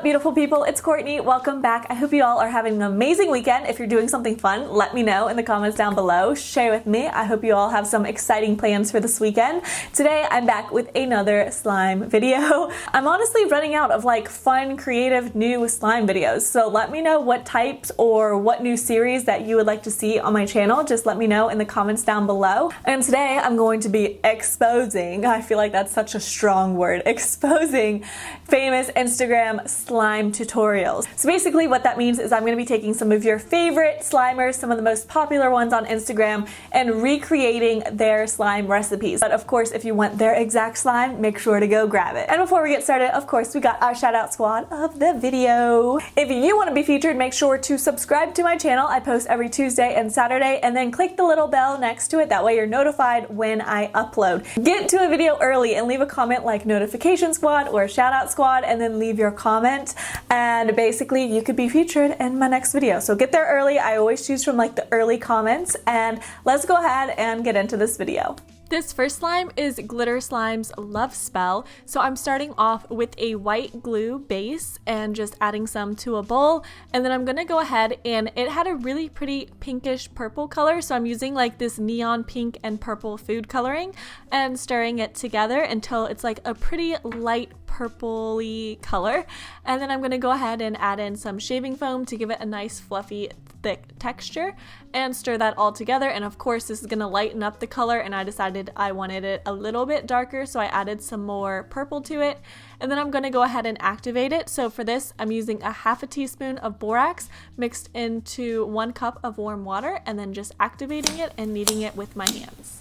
up, beautiful people? It's Courtney. Welcome back. I hope you all are having an amazing weekend. If you're doing something fun, let me know in the comments down below. Share with me. I hope you all have some exciting plans for this weekend. Today, I'm back with another slime video. I'm honestly running out of like fun, creative, new slime videos. So let me know what types or what new series that you would like to see on my channel. Just let me know in the comments down below. And today, I'm going to be exposing, I feel like that's such a strong word, exposing famous Instagram slime tutorials. So basically what that means is I'm going to be taking some of your favorite slimers, some of the most popular ones on Instagram, and recreating their slime recipes. But of course, if you want their exact slime, make sure to go grab it. And before we get started, of course, we got our shout out squad of the video. If you want to be featured, make sure to subscribe to my channel. I post every Tuesday and Saturday, and then click the little bell next to it. That way you're notified when I upload. Get to a video early and leave a comment like notification squad or shout out squad, and then leave your comment, and basically you could be featured in my next video. So get there early. I always choose from like the early comments, and let's go ahead and get into this video. This first slime is Glitter Slime's Love Spell. So I'm starting off with a white glue base and just adding some to a bowl. And then I'm gonna go ahead, and it had a really pretty pinkish purple color. So I'm using like this neon pink and purple food coloring and stirring it together until it's like a pretty light purpley color. And then I'm gonna go ahead and add in some shaving foam to give it a nice fluffy thick texture and stir that all together. And of course this is gonna lighten up the color, and I decided I wanted it a little bit darker, so I added some more purple to it. And then I'm gonna go ahead and activate it. So for this, I'm using a half a teaspoon of borax mixed into 1 cup of warm water, and then just activating it and kneading it with my hands.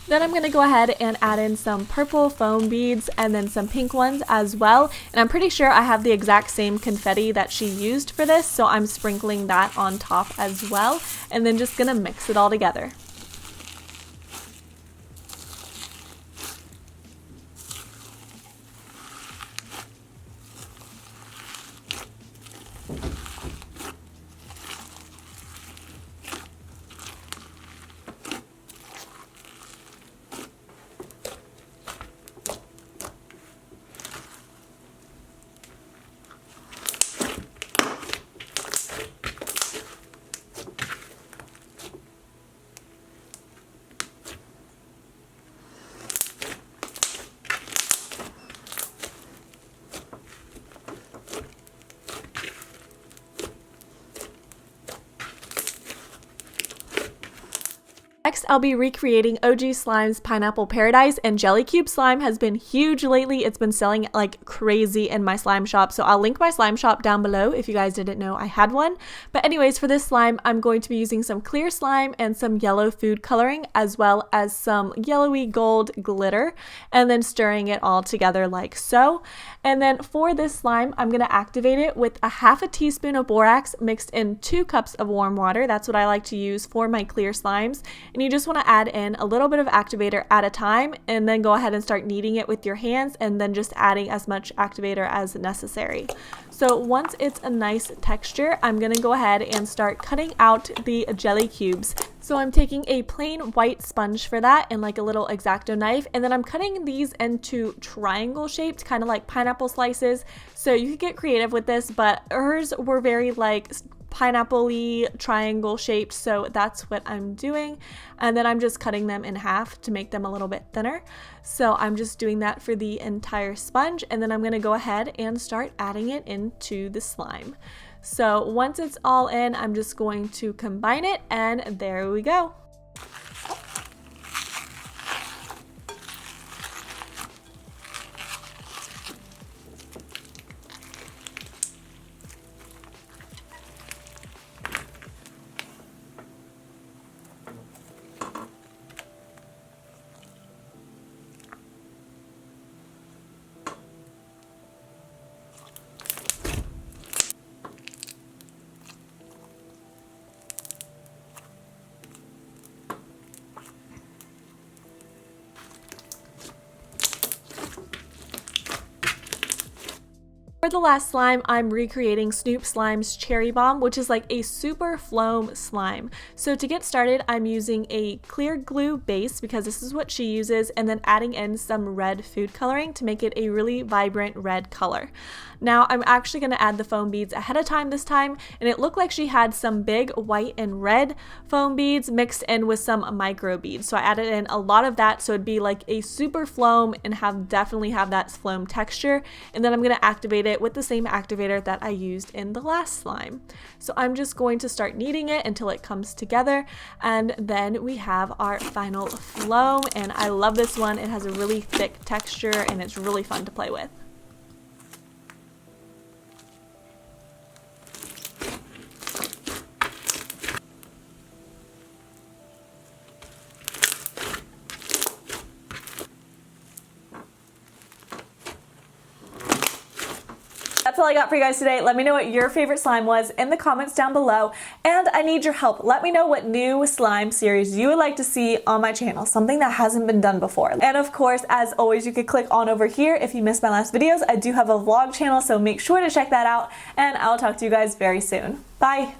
Then I'm going to go ahead and add in some purple foam beads and then some pink ones as well. And I'm pretty sure I have the exact same confetti that she used for this, so I'm sprinkling that on top as well. And then just going to mix it all together. Next, I'll be recreating OG Slime's Pineapple Paradise, and Jelly Cube slime has been huge lately. It's been selling like crazy in my slime shop, so I'll link my slime shop down below if you guys didn't know I had one. But anyways, for this slime, I'm going to be using some clear slime and some yellow food coloring, as well as some yellowy gold glitter, and then stirring it all together like so. And then for this slime, I'm going to activate it with a half a teaspoon of borax mixed in 2 cups of warm water. That's what I like to use for my clear slimes. And you just want to add in a little bit of activator at a time, and then go ahead and start kneading it with your hands, and then just adding as much activator as necessary. So once it's a nice texture, I'm going to go ahead and start cutting out the jelly cubes. So I'm taking a plain white sponge for that and like a little X-Acto knife, and then I'm cutting these into triangle shaped, kind of like pineapple slices. So you could get creative with this, but hers were very like pineapple-y triangle shaped, so that's what I'm doing. And then I'm just cutting them in half to make them a little bit thinner. So I'm just doing that for the entire sponge, and then I'm going to go ahead and start adding it into the slime. So once it's all in, I'm just going to combine it, and there we go. For the last slime, I'm recreating Snoop Slime's Cherry Bomb, which is like a super foam slime. So to get started, I'm using a clear glue base because this is what she uses, and then adding in some red food coloring to make it a really vibrant red color. Now I'm actually going to add the foam beads ahead of time this time, and it looked like she had some big white and red foam beads mixed in with some micro beads. So I added in a lot of that so it'd be like a super foam and definitely have that foam texture. And then I'm going to activate it with the same activator that I used in the last slime. So I'm just going to start kneading it until it comes together, and then we have our final foam. And I love this one. It has a really thick texture and it's really fun to play with. That's all I got for you guys today. Let me know what your favorite slime was in the comments down below, and I need your help. Let me know what new slime series you would like to see on my channel, something that hasn't been done before. And of course, as always, you could click on over here if you missed my last videos. I do have a vlog channel, so make sure to check that out, and I'll talk to you guys very soon. Bye!